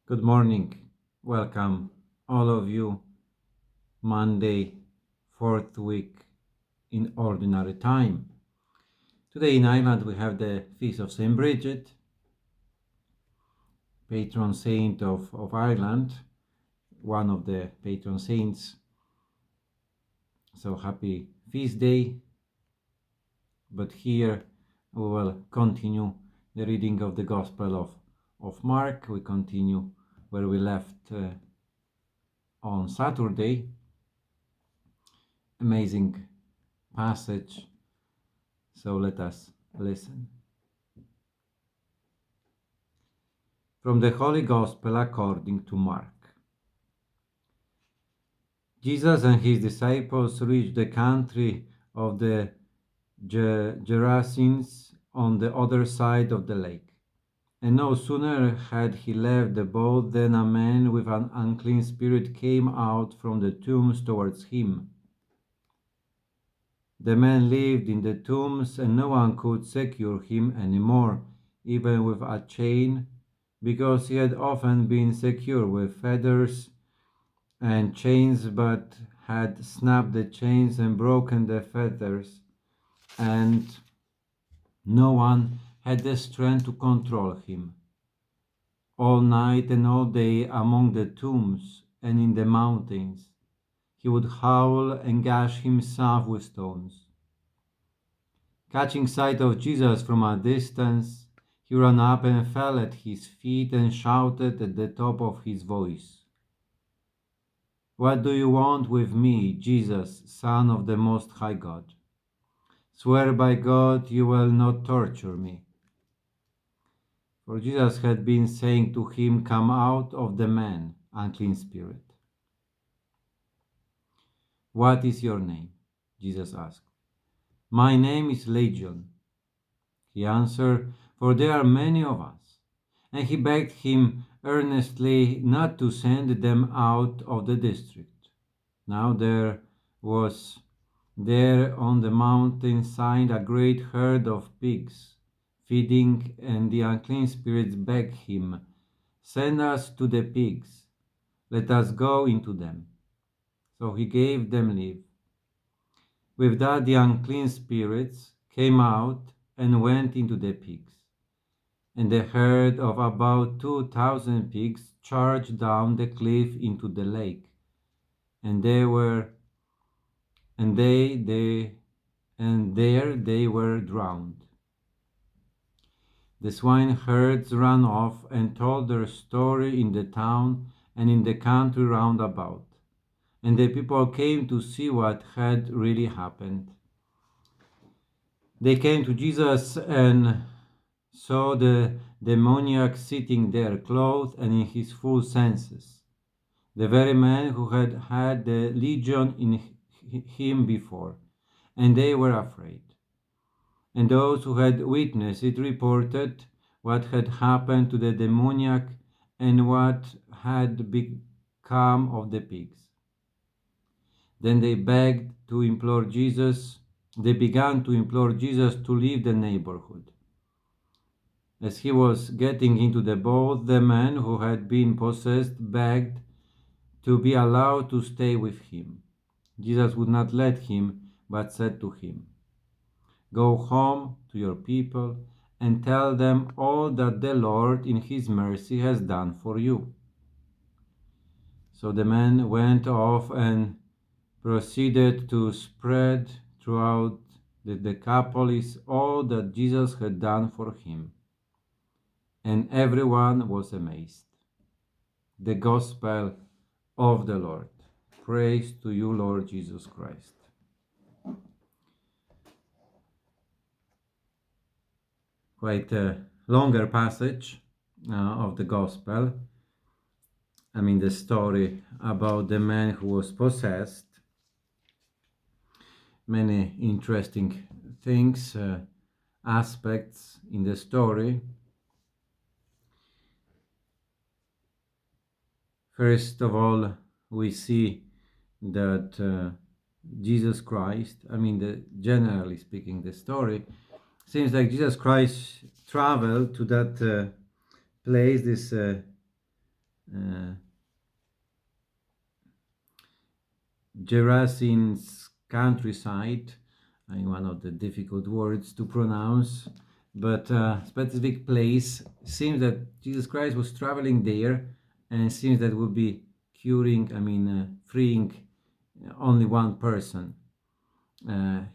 Good morning. Welcome, all of you. Monday, fourth week in Ordinary Time. Today in Ireland we have the Feast of St. Bridget, patron saint of Ireland, one of the patron saints. So happy feast day. But here we will continue the reading of the Gospel of Mark. We continue where we left on Saturday. Amazing passage. So let us listen. From the Holy Gospel according to Mark. Jesus and his disciples reached the country of the Gerasenes on the other side of the lake. And no sooner had he left the boat than a man with an unclean spirit came out from the tombs towards him. The man lived in the tombs, and no one could secure him any more, even with a chain, because he had often been secured with fetters and chains, but had snapped the chains and broken the fetters, and no one had the strength to control him. All night and all day among the tombs and in the mountains, he would howl and gash himself with stones. Catching sight of Jesus from a distance, he ran up and fell at his feet and shouted at the top of his voice, "What do you want with me, Jesus, Son of the Most High God? Swear by God you will not torture me." For Jesus had been saying to him, "Come out of the man, unclean spirit." "What is your name?" Jesus asked. "My name is Legion," he answered, "for there are many of us." And he begged him earnestly not to send them out of the district. Now there was there on the mountainside a great herd of pigs feeding, and the unclean spirits begged him, "Send us to the pigs, let us go into them." So he gave them leave. With that the unclean spirits came out and went into the pigs. And the herd of about 2,000 pigs charged down the cliff into the lake, and they were and they and there they were drowned. The swineherds ran off and told their story in the town and in the country round about, and the people came to see what had really happened. They came to Jesus and saw the demoniac sitting there, clothed and in his full senses, the very man who had had the legion in him before, and they were afraid. And those who had witnessed it reported what had happened to the demoniac and what had become of the pigs. Then they began to implore Jesus to leave the neighborhood. As he was getting into the boat, the man who had been possessed begged to be allowed to stay with him. Jesus would not let him, but said to him, "Go home to your people and tell them all that the Lord in his mercy has done for you." So the man went off and proceeded to spread throughout the Decapolis all that Jesus had done for him. And everyone was amazed. The Gospel of the Lord. Praise to you, Lord Jesus Christ. Quite a longer passage of the Gospel. I mean, the story about the man who was possessed. Many interesting things, aspects in the story. First of all, we see that Jesus Christ, generally speaking, the story seems like Jesus Christ traveled to that place, this uh, Gerasene's countryside. I mean, one of the difficult words to pronounce, but specific place. Seems that Jesus Christ was traveling there, and seems that would be curing, freeing only one person.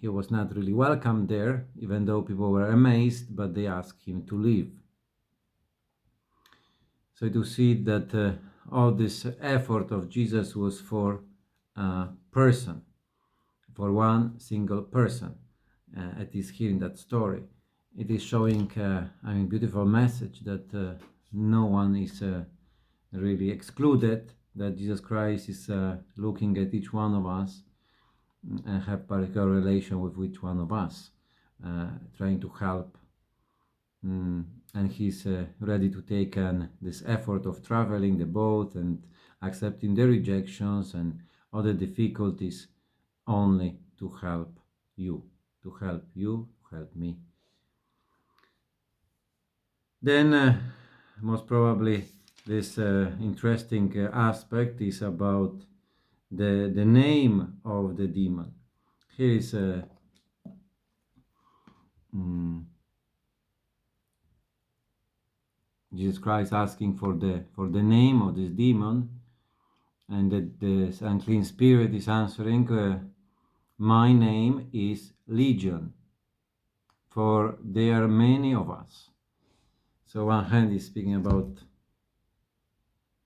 He was not really welcome there, even though people were amazed, but they asked him to leave. So to see that all this effort of Jesus was for a person, for one single person, at least here in that story. It is showing beautiful message that no one is really excluded, that Jesus Christ is looking at each one of us and have particular relation with each one of us, trying to help. And he's ready to take this effort of traveling the boat and accepting the rejections and other difficulties only to help you, to help me. Then, most probably, this interesting aspect is about the name of the demon. Here is Jesus Christ asking for the name of this demon, and that the unclean spirit is answering, my name is Legion, for there are many of us. So one hand is speaking about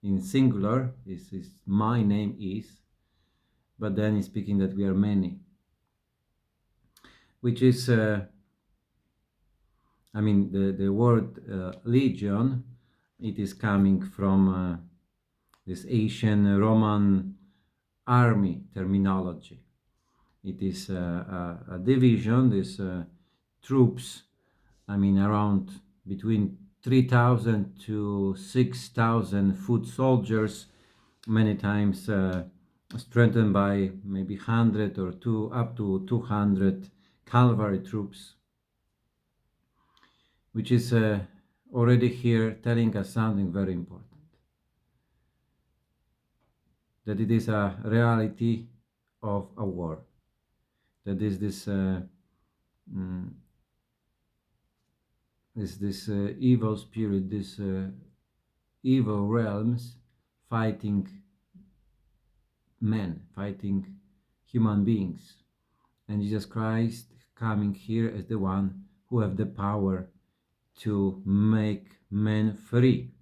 in singular, is my name is, but then he's speaking that we are many, which is the word legion, it is coming from this ancient Roman army terminology. It is a division, this troops, around between 3,000 to 6,000 foot soldiers, many times strengthened by maybe 100 or up to 200 cavalry troops, which is already here telling us something very important, that it is a reality of a war, that is this evil spirit, this evil realms fighting men, fighting human beings, and Jesus Christ coming here as the one who have the power to make men free,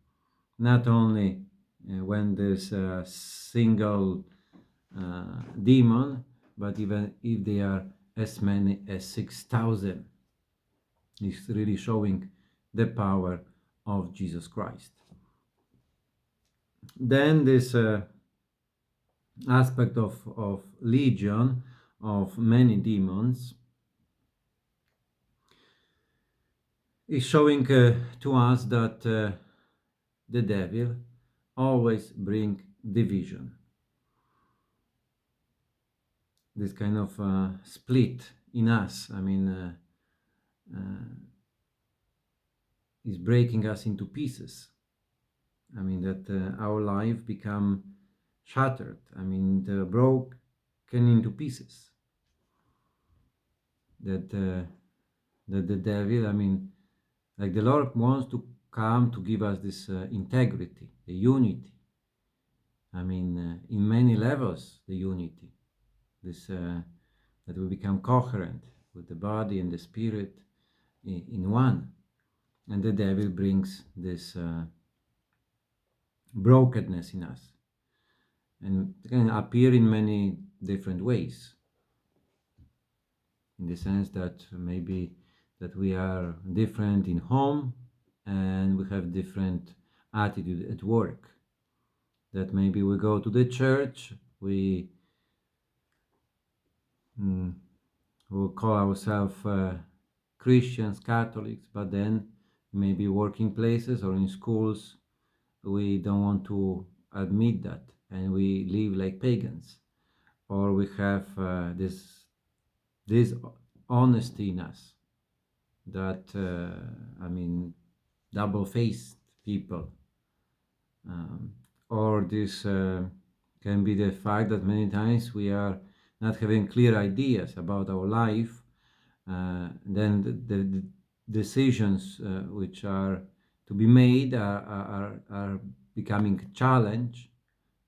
not only when there's a single demon, but even if they are as many as 6,000. It's really showing the power of Jesus Christ. Then this aspect of legion, of many demons, is showing to us that the devil always brings division, this kind of split in us. Is breaking us into pieces. That our life become shattered. Broken into pieces. That the devil, like the Lord wants to come to give us this integrity, the unity. In many levels, the unity. This that we become coherent with the body and the spirit in one. And the devil brings this brokenness in us, and it can appear in many different ways, in the sense that maybe that we are different in home and we have different attitude at work, that maybe we go to the church, we will call ourselves Christians, Catholics, but then maybe working places or in schools we don't want to admit that, and we live like pagans, or we have this honesty in us, that double-faced people, or this can be the fact that many times we are not having clear ideas about our life. Then the decisions which are to be made are becoming a challenge,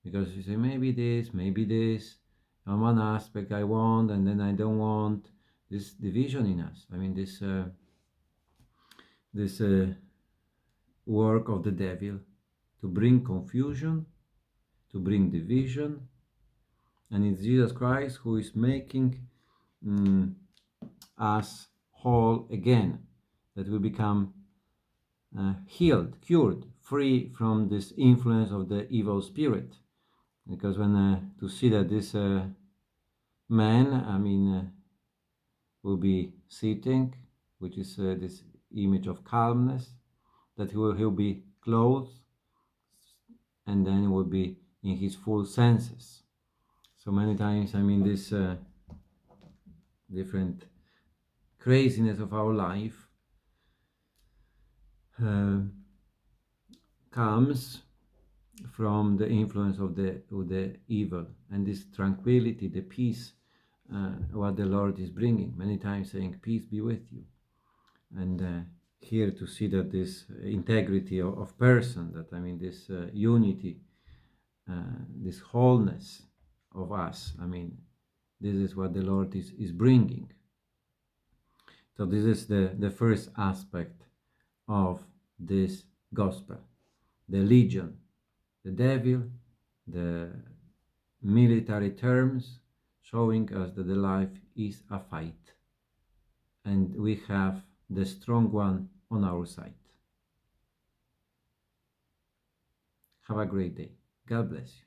because you say maybe this, on one aspect I want and then I don't want. This division in us, I mean, this work of the devil to bring confusion, to bring division, and it's Jesus Christ who is making us whole again, that we become healed, cured, free from this influence of the evil spirit. Because when to see that this man, I mean, will be sitting, which is this image of calmness, that he'll be clothed, and then he will be in his full senses. So many times, I mean, this different craziness of our life comes from the influence of the evil, and this tranquility, the peace, what the Lord is bringing. Many times saying, "Peace be with you," and here to see that this integrity of person, that I mean this unity, this wholeness of us. I mean, this is what the Lord is bringing. So this is the first aspect of this gospel, the legion, the devil, the military terms, showing us that the life is a fight, and we have the strong one on our side. Have a great day. God bless you.